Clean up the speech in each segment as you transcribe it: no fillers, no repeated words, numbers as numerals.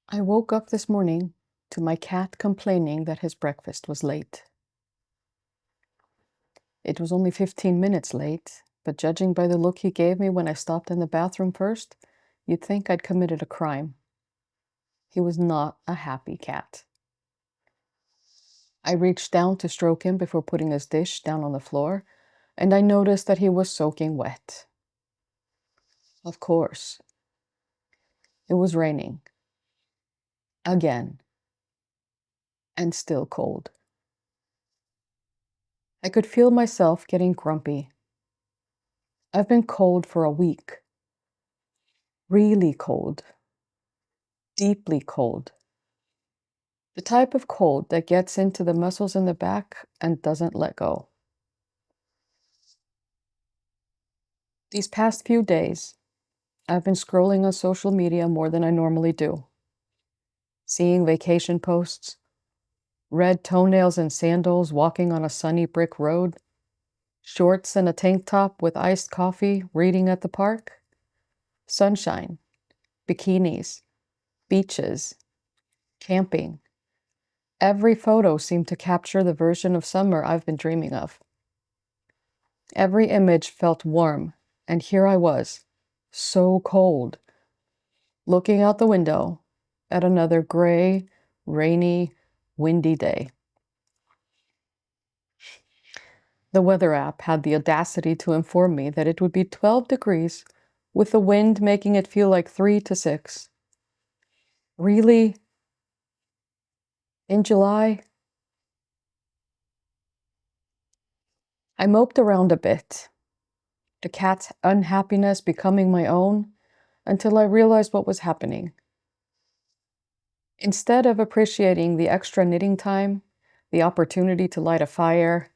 I woke up this morning to my cat complaining that his breakfast was late. It was only 15 minutes late, but judging by the look he gave me when I stopped in the bathroom first, you'd think I'd committed a crime. He was not a happy cat. I reached down to stroke him before putting his dish down on the floor, and I noticed that he was soaking wet. Of course, it was raining. Again. And still cold. I could feel myself getting grumpy. I've been cold for a week. Really cold. Deeply cold. The type of cold that gets into the muscles in the back and doesn't let go. These past few days, I've been scrolling on social media more than I normally do. Seeing vacation posts, red toenails and sandals walking on a sunny brick road, shorts and a tank top with iced coffee reading at the park, sunshine, bikinis, beaches, camping. Every photo seemed to capture the version of summer I've been dreaming of. Every image felt warm, and here I was, so cold, looking out the window at another gray, rainy, windy day. The weather app had the audacity to inform me that it would be 12 degrees, with the wind making it feel like 3 to 6. Really? In July? I moped around a bit, the cat's unhappiness becoming my own, until I realized what was happening. Instead of appreciating the extra knitting time, the opportunity to light a fire,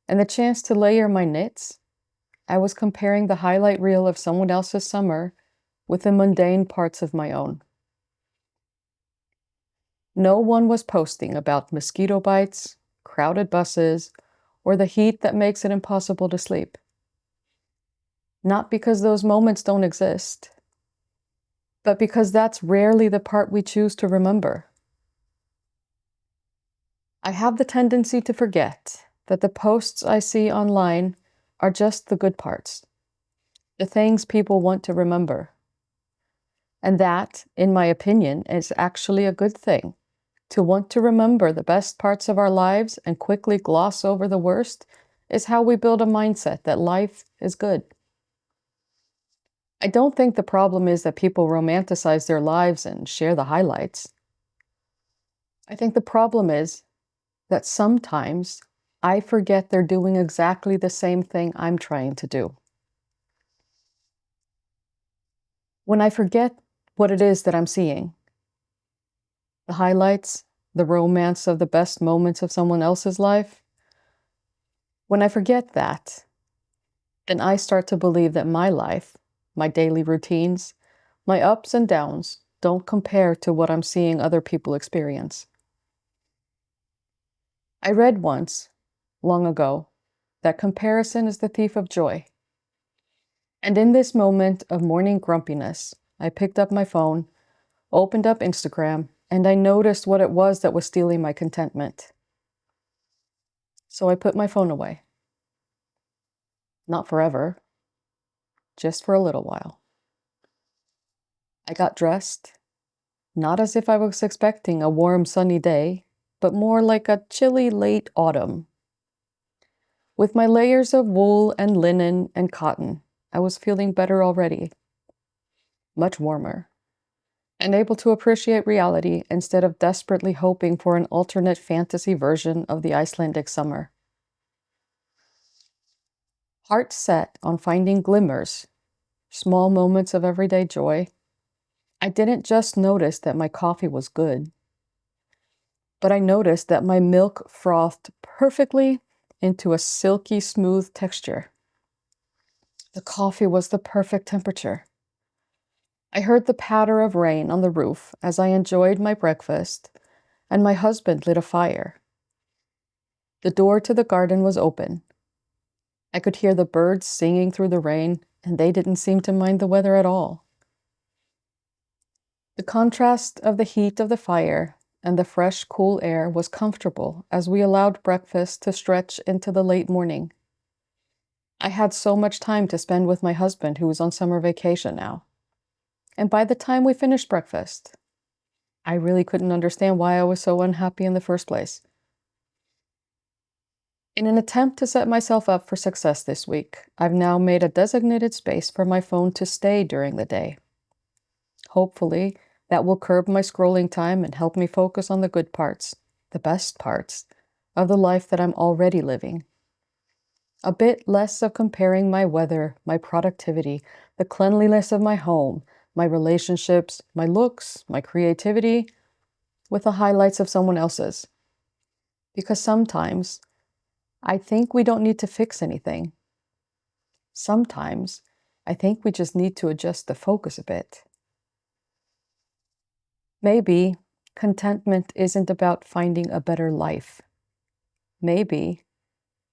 and the chance to layer my knits, I was comparing the highlight reel of someone else's summer with the mundane parts of my own. No one was posting about mosquito bites, crowded buses, or the heat that makes it impossible to sleep. Not because those moments don't exist, but because that's rarely the part we choose to remember. I have the tendency to forget that the posts I see online are just the good parts, the things people want to remember. And that, in my opinion, is actually a good thing. To want to remember the best parts of our lives and quickly gloss over the worst is how we build a mindset that life is good. I don't think the problem is that people romanticize their lives and share the highlights. I think the problem is that sometimes I forget they're doing exactly the same thing I'm trying to do. When I forget what it is that I'm seeing, the highlights, the romance of the best moments of someone else's life, when I forget that, then I start to believe that my life, my daily routines, my ups and downs don't compare to what I'm seeing other people experience. I read once, long ago, that comparison is the thief of joy. And in this moment of morning grumpiness, I picked up my phone, opened up Instagram, and I noticed what it was that was stealing my contentment. So I put my phone away. Not forever, just for a little while. I got dressed, not as if I was expecting a warm, sunny day, but more like a chilly late autumn. With my layers of wool and linen and cotton, I was feeling better already, much warmer, and able to appreciate reality instead of desperately hoping for an alternate fantasy version of the Icelandic summer. Heart set on finding glimmers, small moments of everyday joy, I didn't just notice that my coffee was good, but I noticed that my milk frothed perfectly into a silky smooth texture. The coffee was the perfect temperature. I heard the patter of rain on the roof as I enjoyed my breakfast, and my husband lit a fire. The door to the garden was open. I could hear the birds singing through the rain, and they didn't seem to mind the weather at all. The contrast of the heat of the fire and the fresh, cool air was comfortable as we allowed breakfast to stretch into the late morning. I had so much time to spend with my husband, who was on summer vacation now. And by the time we finished breakfast, I really couldn't understand why I was so unhappy in the first place. In an attempt to set myself up for success this week, I've now made a designated space for my phone to stay during the day. Hopefully, that will curb my scrolling time and help me focus on the good parts, the best parts, of the life that I'm already living. A bit less of comparing my weather, my productivity, the cleanliness of my home, my relationships, my looks, my creativity, with the highlights of someone else's. Because sometimes I think we don't need to fix anything. Sometimes I think we just need to adjust the focus a bit. Maybe contentment isn't about finding a better life. Maybe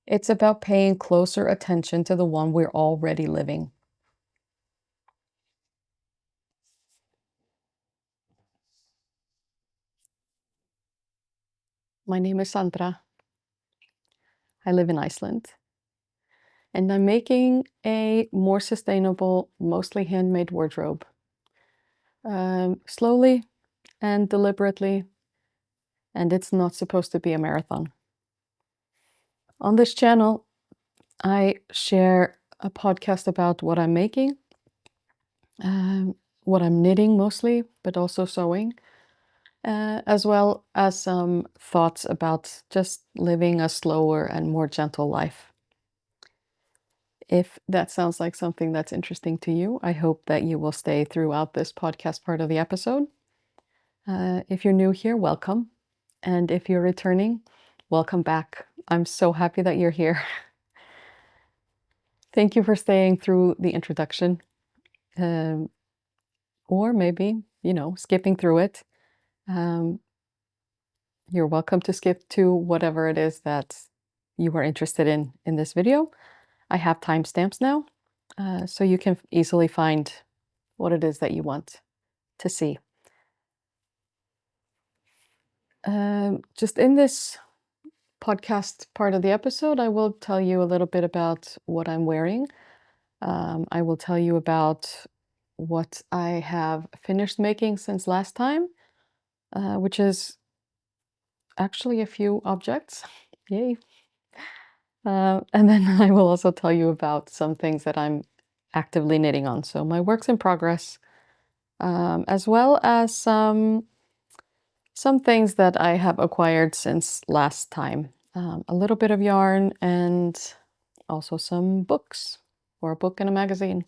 it's about paying closer attention to the one we're already living. My name is Sandra. I live in Iceland, and I'm making a more sustainable, mostly handmade wardrobe. Slowly and deliberately, and it's not supposed to be a marathon. On this channel, I share a podcast about what I'm making, what I'm knitting mostly, but also sewing, as well as some thoughts about just living a slower and more gentle life. If that sounds like something that's interesting to you, I hope that you will stay throughout this podcast part of the episode. If you're new here, welcome. And if you're returning, welcome back. I'm so happy that you're here. Thank you for staying through the introduction. Or maybe, skipping through it. You're welcome to skip to whatever it is that you are interested in this video. I have timestamps now, so you can easily find what it is that you want to see. Just in this podcast part of the episode, I will tell you a little bit about what I'm wearing. I will tell you about what I have finished making since last time, which is actually a few objects. Yay. And then I will also tell you about some things that I'm actively knitting on. So my works in progress, as well as some things that I have acquired since last time. A little bit of yarn and also some books, or a book and a magazine.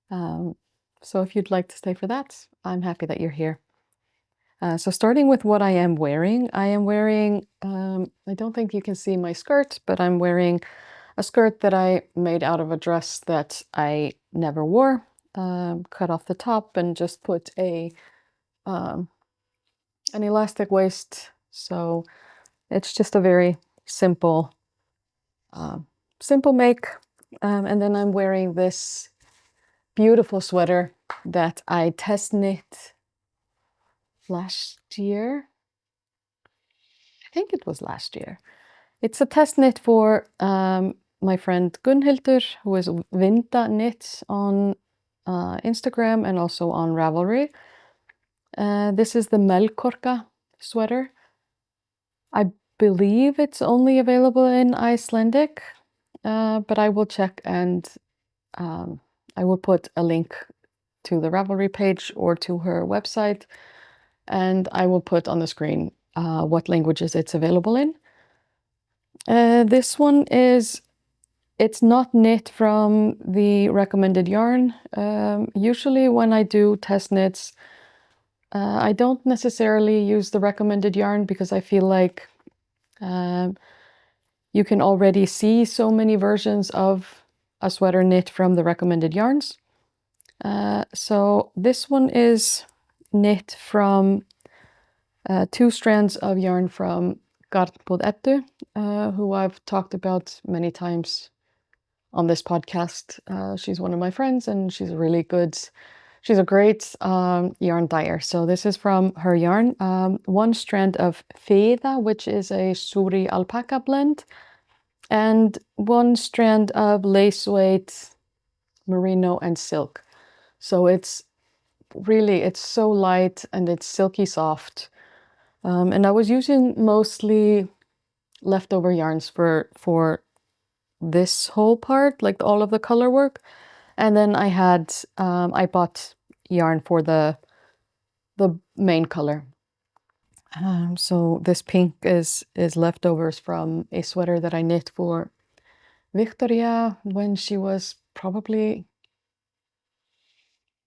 So if you'd like to stay for that, I'm happy that you're here. So starting with what I am wearing, I don't think you can see my skirt, but I'm wearing a skirt that I made out of a dress that I never wore, cut off the top and just put an elastic waist. So it's just a very simple make. And then I'm wearing this beautiful sweater that I test knit last year. I think it was last year. It's a test knit for my friend Gunnhildur, who is Vinda Knits on Instagram and also on Ravelry. This is the Melkorka sweater. I believe it's only available in Icelandic, but I will check, and I will put a link to the Ravelry page or to her website, and I will put on the screen what languages it's available in. This one it's not knit from the recommended yarn. Usually when I do test knits, I don't necessarily use the recommended yarn because I feel like you can already see so many versions of a sweater knit from the recommended yarns. So this one is knit from 2 strands of yarn from Garnbúð Eddu, who I've talked about many times on this podcast. She's one of my friends, and she's a really good She's a great yarn dyer. So this is from her yarn. One strand of Feda, which is a Suri alpaca blend, and one strand of lace weight merino and silk. So it's so light and it's silky soft. And I was using mostly leftover yarns for this whole part, like all of the color work. And then I bought yarn for the main color. So this pink is leftovers from a sweater that I knit for Victoria when she was probably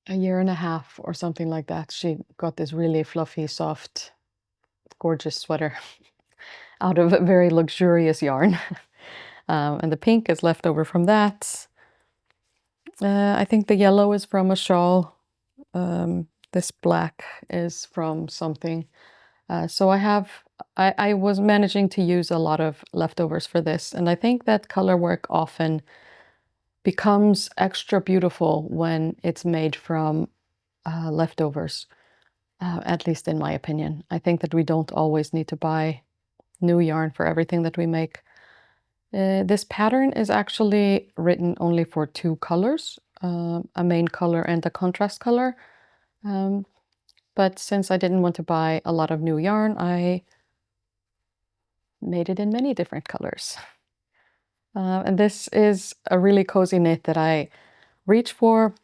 a year and a half or something like that. She got this really fluffy, soft, gorgeous sweater out of a very luxurious yarn. And the pink is left over from that. I think the yellow is from a shawl. This black is from something. So I was managing to use a lot of leftovers for this. And I think that color work often becomes extra beautiful when it's made from leftovers, at least in my opinion. I think that we don't always need to buy new yarn for everything that we make. This pattern is actually written only for two colors, a main color and a contrast color. But since I didn't want to buy a lot of new yarn, I made it in many different colors. And this is a really cozy knit that I reach for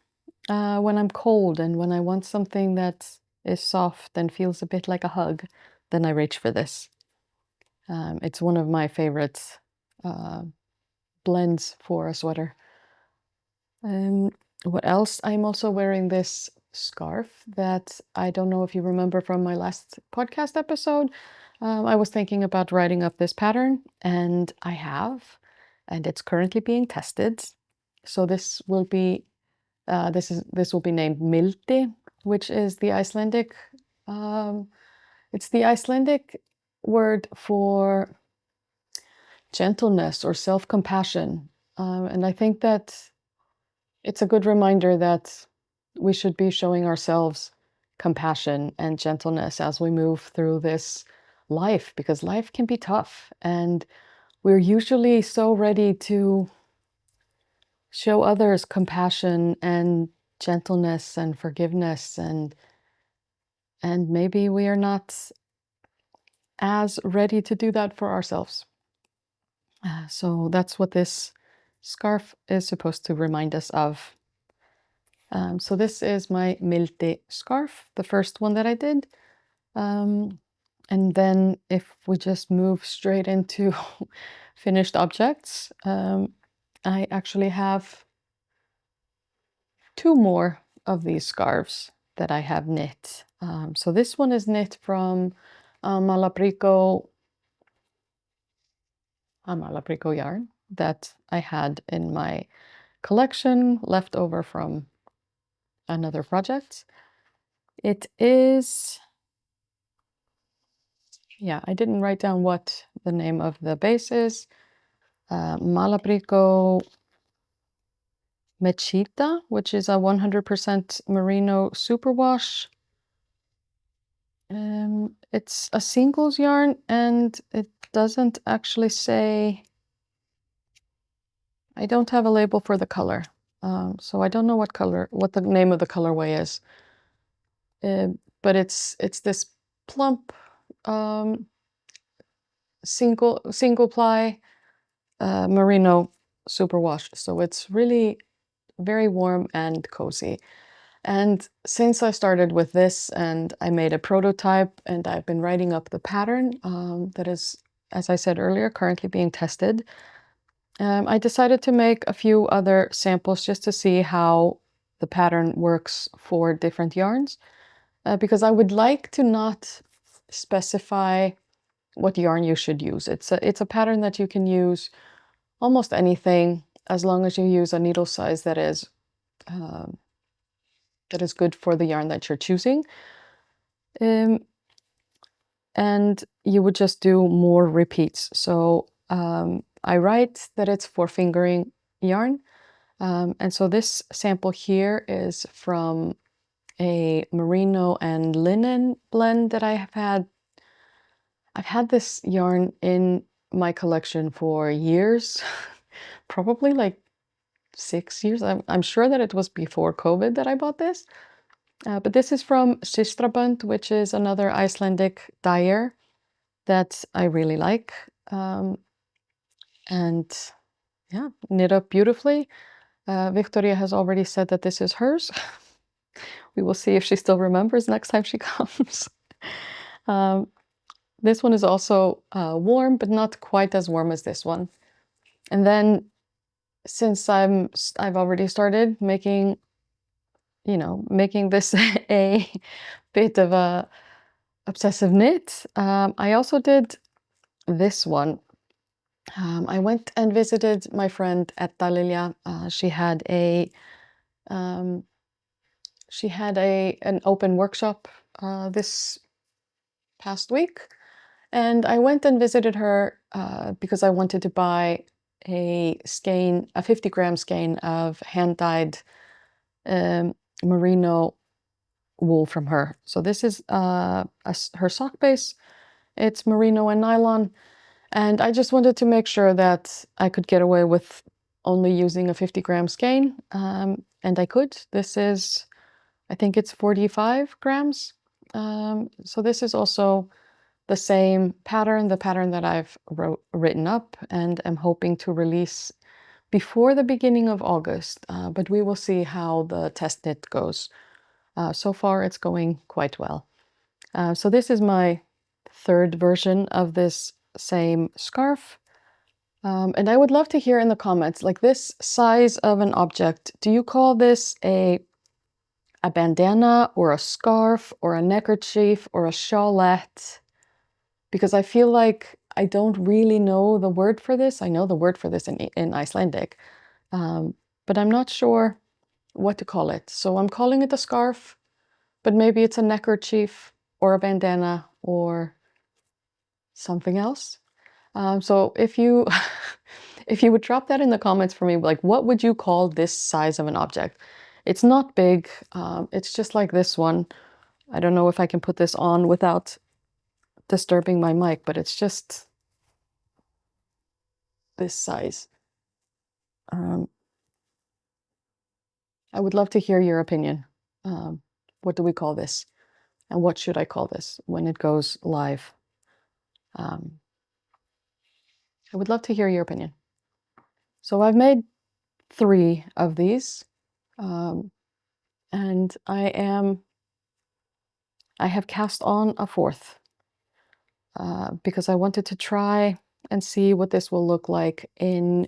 when I'm cold and when I want something that is soft and feels a bit like a hug, then I reach for this. It's one of my favorite blends for a sweater. What else? I'm also wearing this scarf that I don't know if you remember from my last podcast episode. I was thinking about writing up this pattern, and I have, and it's currently being tested. So this will be this will be named Mildi, which is the Icelandic. It's the Icelandic word for gentleness or self-compassion, and I think that it's a good reminder that we should be showing ourselves compassion and gentleness as we move through this life, because life can be tough and we're usually so ready to show others compassion and gentleness and forgiveness, and maybe we are not as ready to do that for ourselves. So that's what this scarf is supposed to remind us of. So this is my Mildi scarf, the first one that I did. And then if we just move straight into finished objects, I actually have two more of these scarves that I have knit. So this one is knit from Malabrigo yarn that I had in my collection left over from another project. It is, yeah, I didn't write down what the name of the base is. Malabrigo Mechita, which is a 100% merino superwash. It's a singles yarn and it doesn't actually say, I don't have a label for the color. So I don't know what the name of the colorway is. But it's this plump single ply merino superwash. So it's really very warm and cozy. And since I started with this and I made a prototype and I've been writing up the pattern that is, as I said earlier, currently being tested, I decided to make a few other samples just to see how the pattern works for different yarns, because I would like to not specify what yarn you should use. It's a pattern that you can use almost anything as long as you use a needle size that is good for the yarn that you're choosing. And you would just do more repeats. So I write that it's for fingering yarn. And so this sample here is from a merino and linen blend that I have had. I've had this yarn in my collection for years, probably like 6 years. I'm sure that it was before COVID that I bought this. But this is from Systrabönd, which is another Icelandic dyer that I really like. And yeah, knit up beautifully. Victoria has already said that this is hers. We will see if she still remembers next time she comes. This one is also warm, but not quite as warm as this one. And then since I've already started making, making this a bit of a obsessive knit, I also did this one. I went and visited my friend at Dalilja. She had an open workshop this past week, and I went and visited her because I wanted to buy a 50-gram skein of hand-dyed merino wool from her. So this is her sock base. It's merino and nylon, and I just wanted to make sure that I could get away with only using a 50-gram skein, and I could. This is, I think it's 45 grams. So this is also the same pattern, the pattern that I've written up and am hoping to release before the beginning of August, but we will see how the test knit goes. So far it's going quite well. So this is my third version of this same scarf. And I would love to hear in the comments, like, this size of an object, do you call this a bandana or a scarf or a neckerchief or a shawlette? Because I feel like I don't really know the word for this. I know the word for this in Icelandic, but I'm not sure what to call it. So I'm calling it a scarf, but maybe it's a neckerchief or a bandana or something else. So if you if you would drop that in the comments for me, like, what would you call this size of an object? It's not big. It's just like this one. I don't know if I can put this on without disturbing my mic, but it's just this size. I would love to hear your opinion. What do we call this? And what should I call this when it goes live? I would love to hear your opinion. So I've made 3 of these, and I have cast on a 4th because I wanted to try and see what this will look like in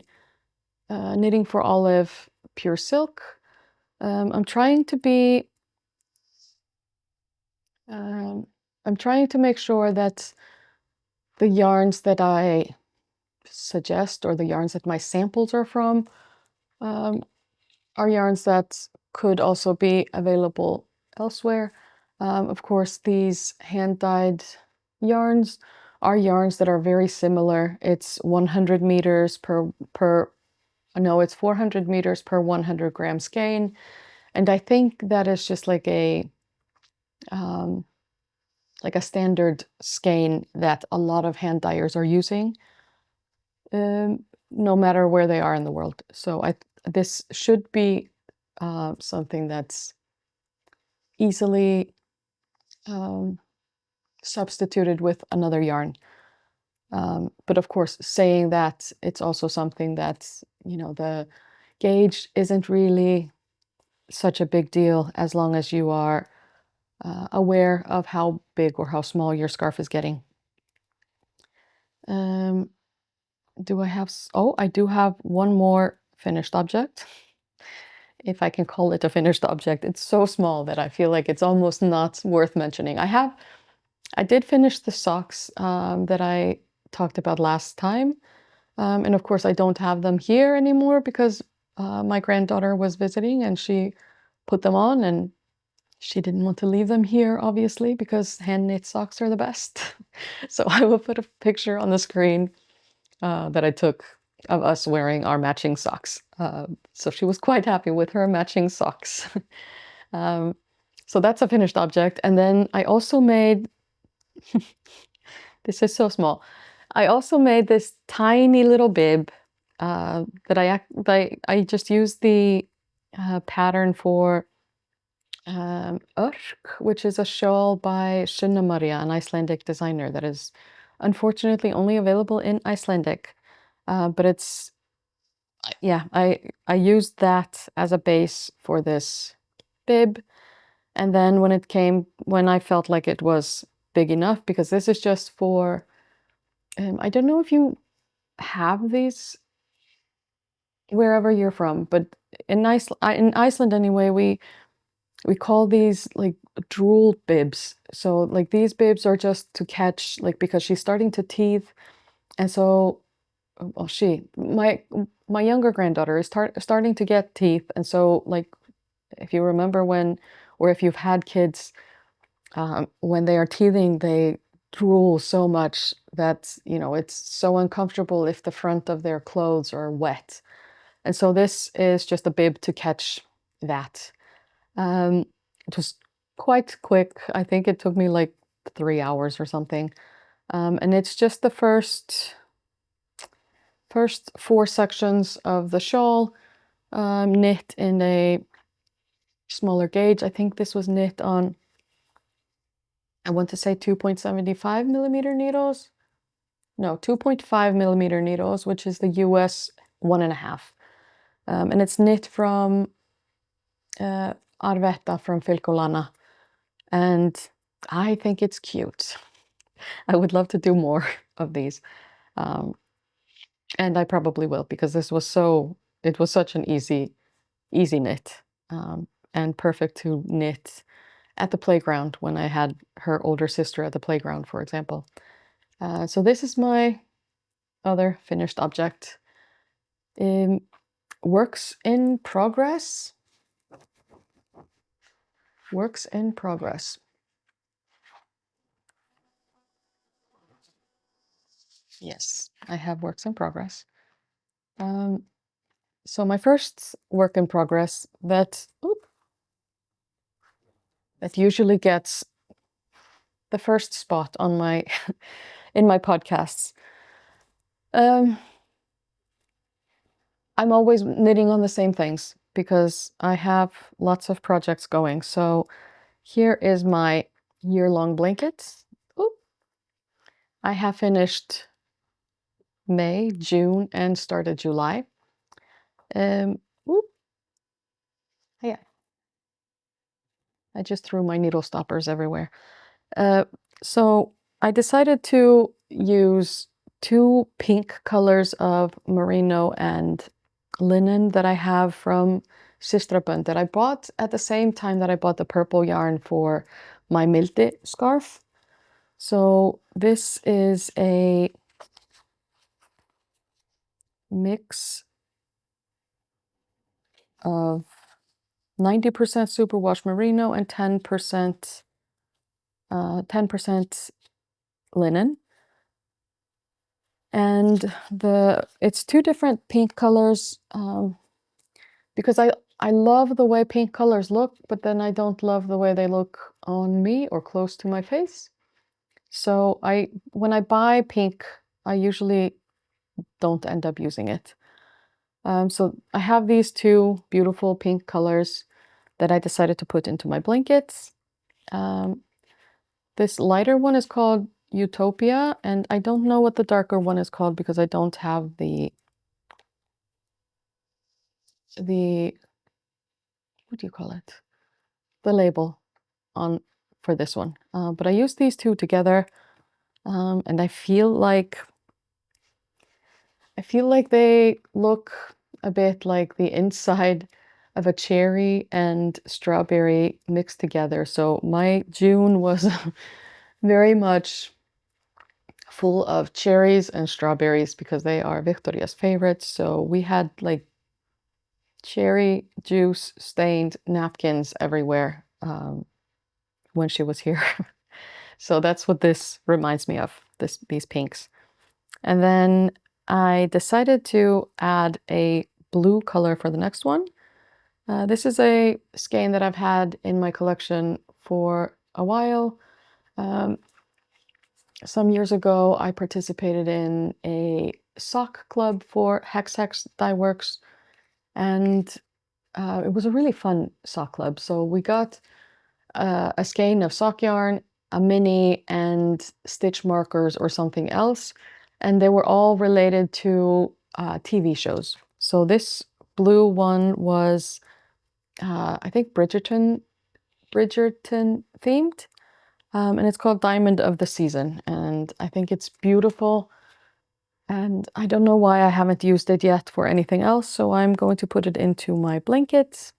knitting for Olive pure silk. I'm trying to make sure that the yarns that I suggest, or the yarns that my samples are from, are yarns that could also be available elsewhere. Of course, these hand-dyed yarns are yarns that are very similar. It's 100 meters it's 400 meters per 100 gram skein. And I think that is just like a standard skein that a lot of hand dyers are using, no matter where they are in the world. So this should be something that's easily substituted with another yarn. But of course, saying that, it's also something that, the gauge isn't really such a big deal as long as you are aware of how big or how small your scarf is getting. Do I have... Oh, I do have one more finished object. If I can call it a finished object. It's so small that I feel like it's almost not worth mentioning. I did finish the socks that I talked about last time. And of course, I don't have them here anymore because my granddaughter was visiting and she put them on, and she didn't want to leave them here, obviously, because hand knit socks are the best. So I will put a picture on the screen that I took of us wearing our matching socks. So she was quite happy with her matching socks. So So that's a finished object. And then I also made, this is so small. I also made this tiny little bib that I just used the pattern for Örk, which is a shawl by Sunna Maria, an Icelandic designer that is unfortunately only available in Icelandic. But it's, yeah, I used that as a base for this bib. And then when I felt like it was big enough, because this is just for, I don't know if you have these wherever you're from, but in Iceland anyway, we call these like drool bibs. So like these bibs are just to catch, like, because she's starting to teeth, and so well, my younger granddaughter is starting to get teeth, and so like if you remember when, or if you've had kids, when they are teething, they drool so much that, you know, it's so uncomfortable if the front of their clothes are wet. And so this is just a bib to catch that. It was quite quick. I think it took me like 3 hours or something. And it's just the first 4 sections of the shawl, knit in a smaller gauge. I think this was knit on, I want to say 2.75 millimeter needles. No, 2.5 millimeter needles, which is the US 1.5. And it's knit from Arvetta from Filcolana. And I think it's cute. I would love to do more of these. And I probably will, because it was such an easy knit, and perfect to knit at the playground when I had her older sister at the playground, for example. So this is my other finished object. Works in progress. Works in progress. Yes, I have works in progress. So my first work in progress that usually gets the first spot on my in my podcasts. I'm always knitting on the same things because I have lots of projects going. So here is my year-long blanket. Oop. I have finished May, June, and started July. Oop. Yeah, I just threw my needle stoppers everywhere. So I decided to use 2 pink colors of merino and linen that I have from Sistrabönd that I bought at the same time that I bought the purple yarn for my Mildi scarf. So this is a mix of 90% superwash merino and 10% linen. And it's 2 different pink colors, because I love the way pink colors look, but then I don't love the way they look on me or close to my face. So when I buy pink, I usually don't end up using it. So I have these 2 beautiful pink colors that I decided to put into my blankets. This lighter one is called Utopia, and I don't know what the darker one is called because I don't have the what do you call it? The label on for this one. But I use these 2 together, and I feel like they look a bit like the inside of a cherry and strawberry mixed together. So my June was very much full of cherries and strawberries because they are Victoria's favorites. So we had like cherry juice stained napkins everywhere when she was here. So that's what this reminds me of, these pinks. And then I decided to add a blue color for the next one. This is a skein that I've had in my collection for a while. Um, some years ago, I participated in a sock club for Hex Dye Works, and it was a really fun sock club. So we got a skein of sock yarn, a mini, and stitch markers or something else, and they were all related to TV shows. So this blue one was, I think, Bridgerton themed, and it's called Diamond of the Season, and I think it's beautiful. And I don't know why I haven't used it yet for anything else, so I'm going to put it into my blanket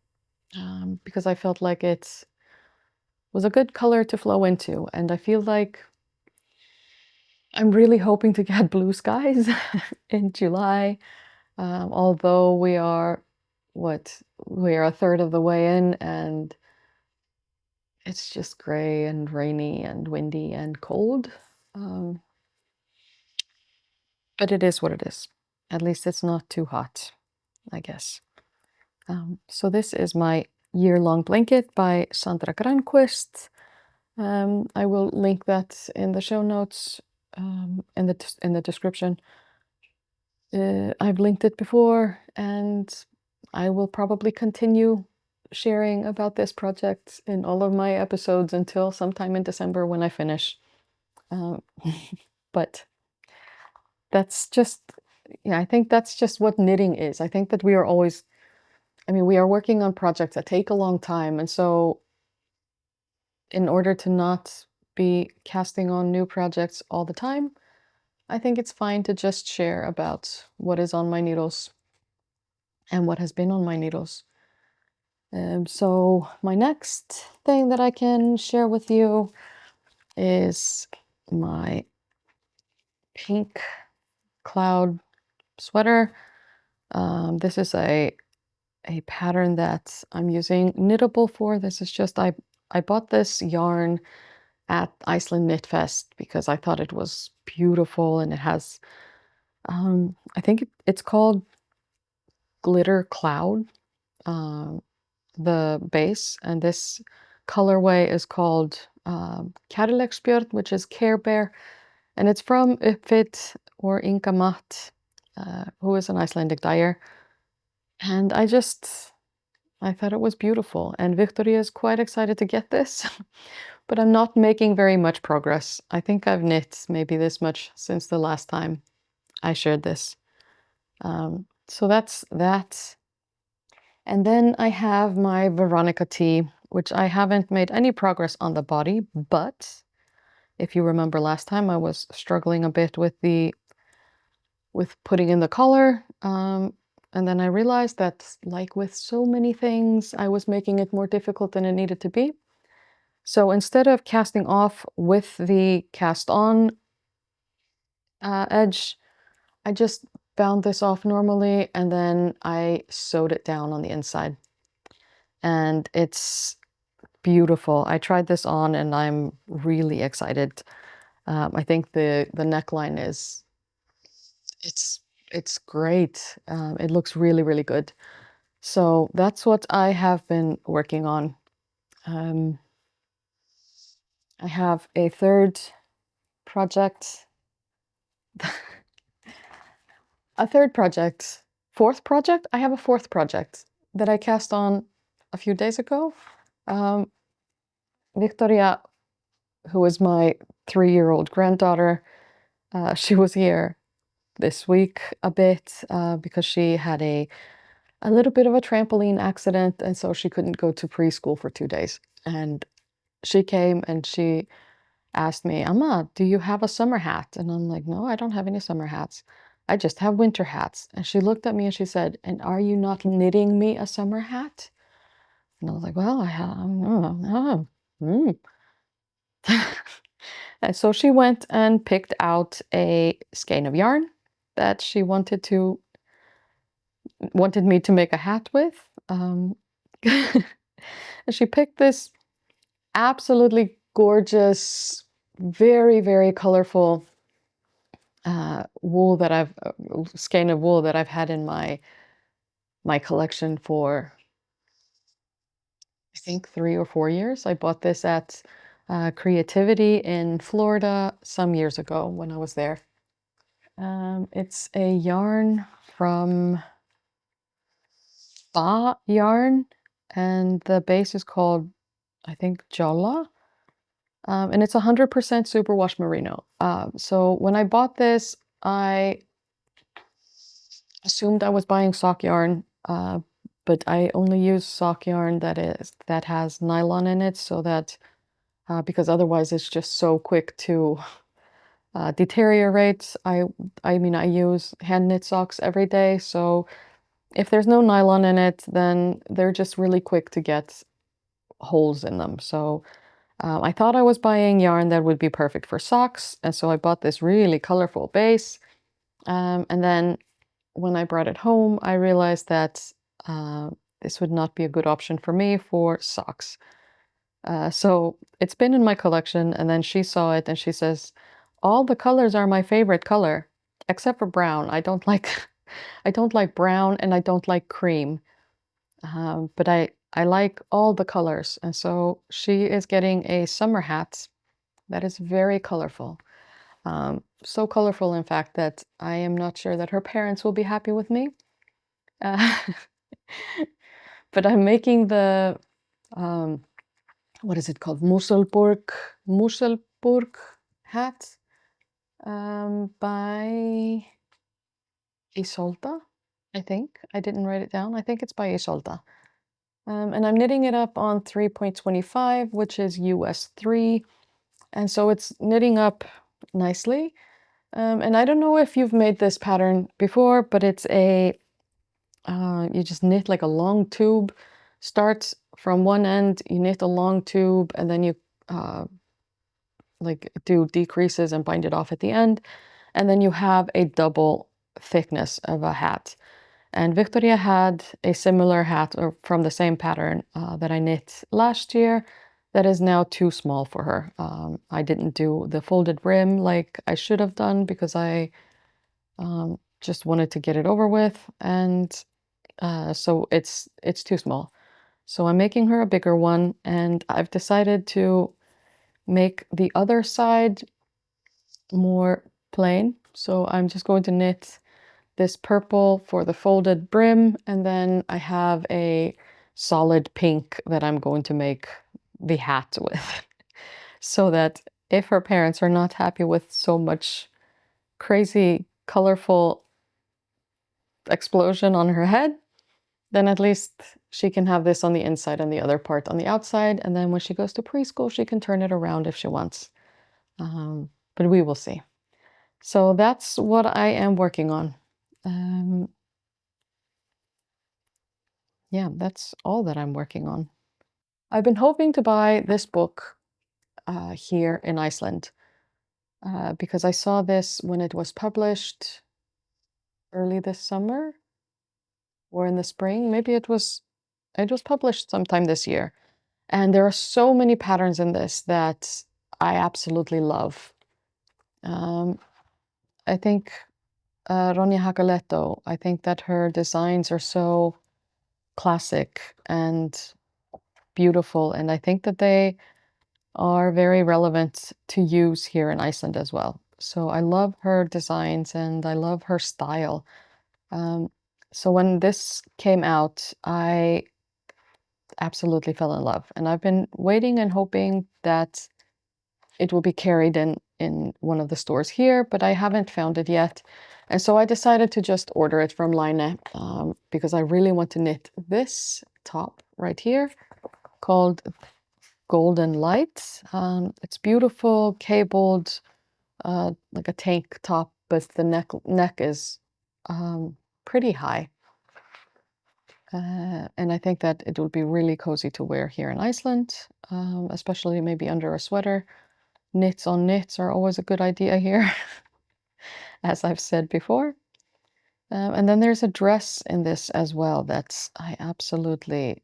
because I felt like it was a good color to flow into, and I feel like I'm really hoping to get blue skies in July, although we are a third of the way in, and it's just gray and rainy and windy and cold. Um, but it is what it is. At least it's not too hot, I guess. So this is my year-long blanket by Sandra Granqvist. I will link that in the show notes, in the description. I've linked it before, and I will probably continue sharing about this project in all of my episodes until sometime in December when I finish. Um, but that's just, yeah, I think that's just what knitting is. I think that we are always, I mean, we are working on projects that take a long time. And so in order to not be casting on new projects all the time, I think it's fine to just share about what is on my needles and what has been on my needles. So my next thing that I can share with you is my pink cloud sweater. This is a pattern that I'm using Knittable for. This is just, I bought this yarn at Iceland Knit Fest because I thought it was beautiful, and it has, I think it's called Glitter Cloud, the base, and this colorway is called Kærleiksbjörn, which is Care Bear, and it's from Uppfit or Inga Matt, who is an Icelandic dyer. And I thought it was beautiful, and Victoria is quite excited to get this, but I'm not making very much progress. I think I've knit maybe this much since the last time I shared this. So that's that. And then I have my Veronica tee, which I haven't made any progress on the body, but if you remember last time, I was struggling a bit with putting in the collar. And then I realized that, like with so many things, I was making it more difficult than it needed to be. So instead of casting off with the cast on edge, I just bound this off normally, and then I sewed it down on the inside. And it's beautiful. I tried this on and I'm really excited. I think the neckline is, it's great. It looks really, really good. So that's what I have been working on. I have a third project, fourth project. I have a fourth project that I cast on a few days ago. Victoria, who is my 3-year-old granddaughter, she was here this week a bit because she had a little bit of a trampoline accident, and so she couldn't go to preschool for 2 days. And she came and she asked me, Amma, do you have a summer hat? And I'm like, no, I don't have any summer hats. I just have winter hats. And she looked at me and she said, and are you not knitting me a summer hat? And I was like, well, I have, no. And so she went and picked out a skein of yarn that she wanted me to make a hat with. And she picked this absolutely gorgeous, very, very colorful skein of wool that I've had in my collection for I think 3 or 4 years. I bought this at Creativity in Florida some years ago when I was there. It's a yarn from Ba yarn, and the base is called, I think, Jolla. And it's 100% superwash merino. So when I bought this, I assumed I was buying sock yarn, but I only use sock yarn that has nylon in it, so that because otherwise it's just so quick to deteriorate. I mean, I use hand knit socks every day, so if there's no nylon in it, then they're just really quick to get holes in them. So I thought I was buying yarn that would be perfect for socks, and so I bought this really colorful base. And then when I brought it home, I realized that uh, this would not be a good option for me for socks. So it's been in my collection, and then she saw it and she says, "All the colors are my favorite color, except for brown. I don't like, I don't like brown, and I don't like cream. But I like all the colors." And so she is getting a summer hat that is very colorful. So colorful, in fact, that I am not sure that her parents will be happy with me. Uh, but I'm making the um, what is it called? Musselburg hat by Isolta, I think. I didn't write it down. I think it's by Isolta. And I'm knitting it up on 3.25, which is US 3. And so it's knitting up nicely. And I don't know if you've made this pattern before, but it's you just knit like a long tube. Starts from one end, you knit a long tube, and then you like do decreases and bind it off at the end. And then you have a double thickness of a hat. And Victoria had a similar hat or from the same pattern that I knit last year that is now too small for her. I didn't do the folded rim like I should have done because I just wanted to get it over with, and so it's too small. So I'm making her a bigger one, and I've decided to make the other side more plain. So I'm just going to knit this purple for the folded brim, and then I have a solid pink that I'm going to make the hat with. So that if her parents are not happy with so much crazy, colorful explosion on her head, then at least she can have this on the inside and the other part on the outside. And then when she goes to preschool, she can turn it around if she wants. But we will see. So that's what I am working on. Yeah, that's all that I'm working on. I've been hoping to buy this book here in Iceland because I saw this when it was published early this summer or in the spring. Maybe it was published sometime this year. And there are so many patterns in this that I absolutely love. Um, I think Ronja Hakaletto, I think that her designs are so classic and beautiful, and I think that they are very relevant to use here in Iceland as well. So I love her designs and I love her style. Um, so when this came out, I absolutely fell in love, and I've been waiting and hoping that it will be carried in one of the stores here, but I haven't found it yet. And so I decided to just order it from Line because I really want to knit this top right here called Golden Light. It's beautiful, cabled, like a tank top, but the neck is pretty high. And I think that it would be really cozy to wear here in Iceland, especially maybe under a sweater. Knits on knits are always a good idea here, as I've said before. And then there's a dress in this as well that I absolutely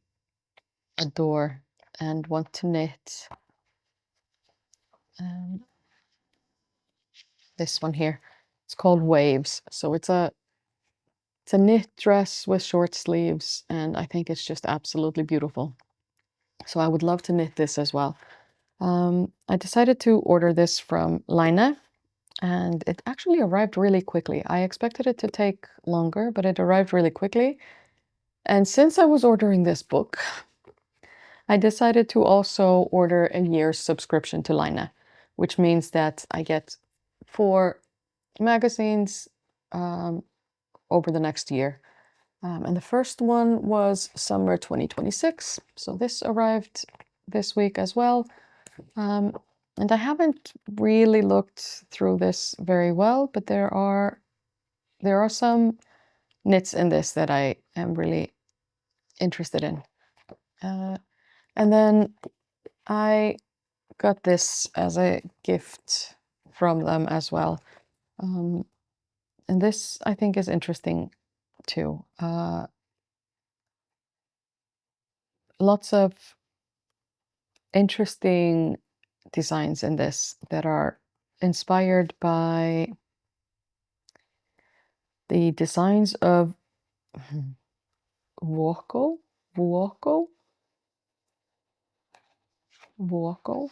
adore and want to knit. Um, this one here, it's called Waves. So it's a knit dress with short sleeves, and I think it's just absolutely beautiful. So I would love to knit this as well. I decided to order this from Line, and it actually arrived really quickly. I expected it to take longer, but it arrived really quickly. And since I was ordering this book, I decided to also order a year's subscription to Line, which means that I get 4 magazines over the next year. And the first one was summer 2026. So this arrived this week as well. And I haven't really looked through this very well, but there are some knits in this that I am really interested in. And then I got this as a gift from them as well. And this I think is interesting too. Lots of interesting designs in this that are inspired by the designs of Vuoko, Vuoko, Vuoko,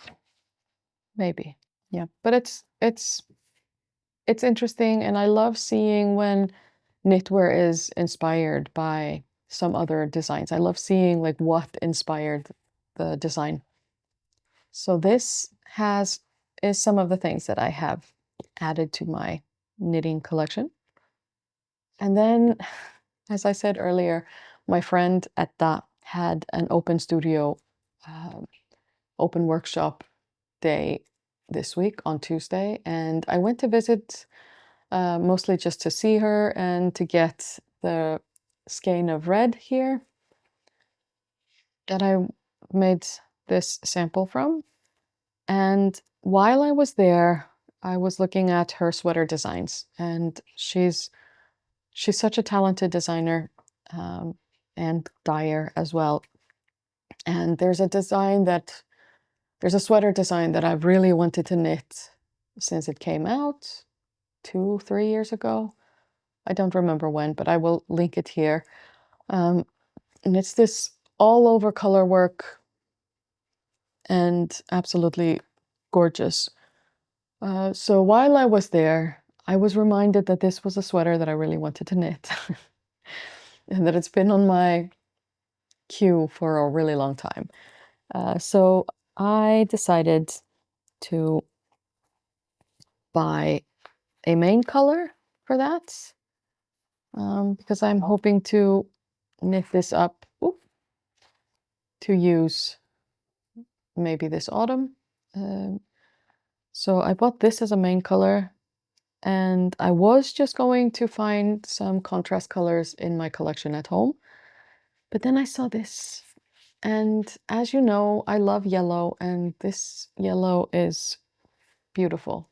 maybe. Yeah, but it's interesting, and I love seeing when knitwear is inspired by some other designs. I love seeing like what inspired the design. So this is some of the things that I have added to my knitting collection. And then, as I said earlier, my friend Etta had an open studio, open workshop day this week on Tuesday, and I went to visit mostly just to see her and to get the skein of red here that I made this sample from. And while I was there, I was looking at her sweater designs, and she's such a talented designer and dyer as well. And there's a sweater design that I've really wanted to knit since it came out 2-3 years ago. I don't remember when, but I will link it here. And it's this all over color work and absolutely gorgeous. So while I was there, I was reminded that this was a sweater that I really wanted to knit and that it's been on my queue for a really long time. So I decided to buy a main color for that because I'm hoping to knit this up to use maybe this autumn. So I bought this as a main color, and I was just going to find some contrast colors in my collection at home. But then I saw this, and as you know, I love yellow, and this yellow is beautiful.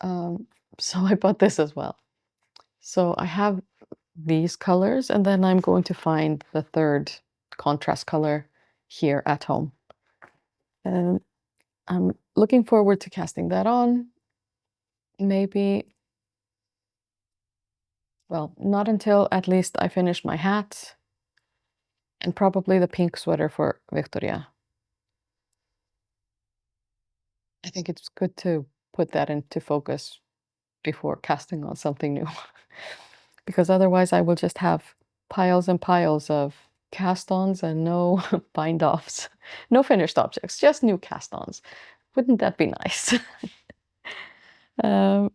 So I bought this as well. So I have these colors, and then I'm going to find the third contrast color here at home. I'm looking forward to casting that on. Maybe, well, not until at least I finish my hat and probably the pink sweater for Victoria. I think it's good to put that into focus before casting on something new because otherwise I will just have piles and piles of cast-ons and no bind-offs, no finished objects, just new cast-ons. Wouldn't that be nice? Um,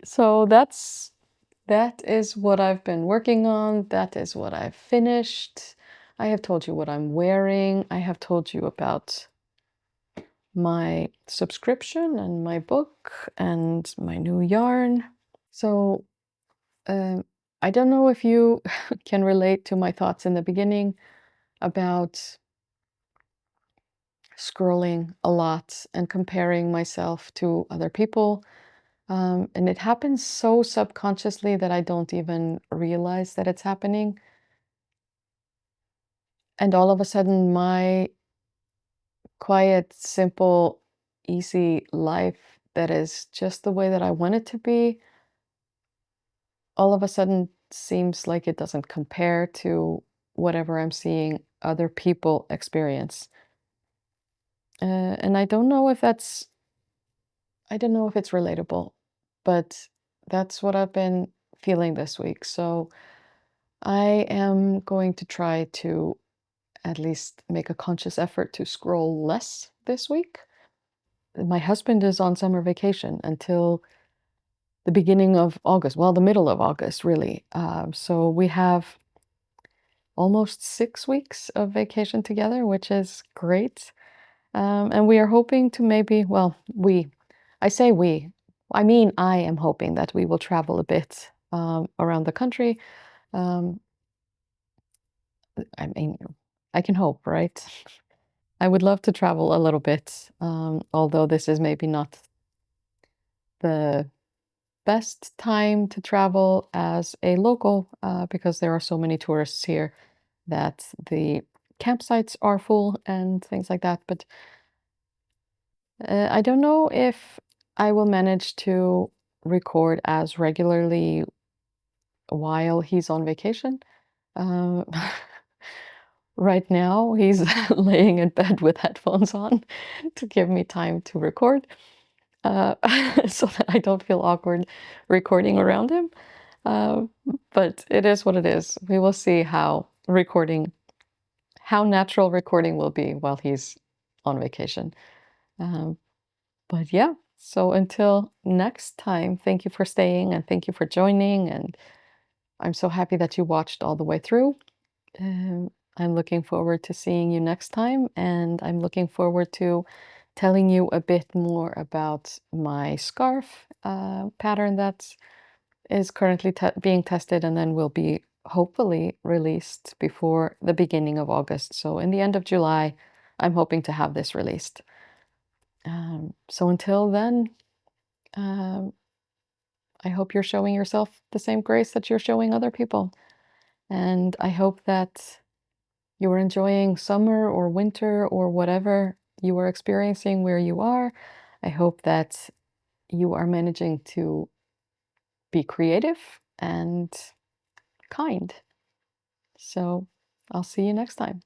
so that is what I've been working on. That is what I've finished. I have told you what I'm wearing. I have told you about my subscription and my book and my new yarn. So I don't know if you can relate to my thoughts in the beginning about scrolling a lot and comparing myself to other people. And it happens so subconsciously that I don't even realize that it's happening. And all of a sudden, my quiet, simple, easy life that is just the way that I want it to be, all of a sudden seems like it doesn't compare to whatever I'm seeing other people experience. And I don't know if it's relatable, but that's what I've been feeling this week. So I am going to try to at least make a conscious effort to scroll less this week. My husband is on summer vacation until the beginning of August, well, the middle of August, really. So we have almost 6 weeks of vacation together, which is great. And we are hoping to maybe, well, I say we, I mean, I am hoping that we will travel a bit around the country. Um, I mean, I can hope, right? I would love to travel a little bit, although this is maybe not the best time to travel as a local because there are so many tourists here that the campsites are full and things like that. But I don't know if I will manage to record as regularly while he's on vacation. Um, right now, he's laying in bed with headphones on to give me time to record, uh, so that I don't feel awkward recording around him. Uh, but it is what it is. We will see how natural recording will be while he's on vacation. Um, but yeah, so until next time, thank you for staying and thank you for joining. And I'm so happy that you watched all the way through. I'm looking forward to seeing you next time, and I'm looking forward to telling you a bit more about my scarf pattern that is currently being tested and then will be hopefully released before the beginning of August. So, in the end of July, I'm hoping to have this released. So, until then, um, I hope you're showing yourself the same grace that you're showing other people. And I hope that you are enjoying summer or winter or whatever you are experiencing where you are. I hope that you are managing to be creative and kind. So I'll see you next time.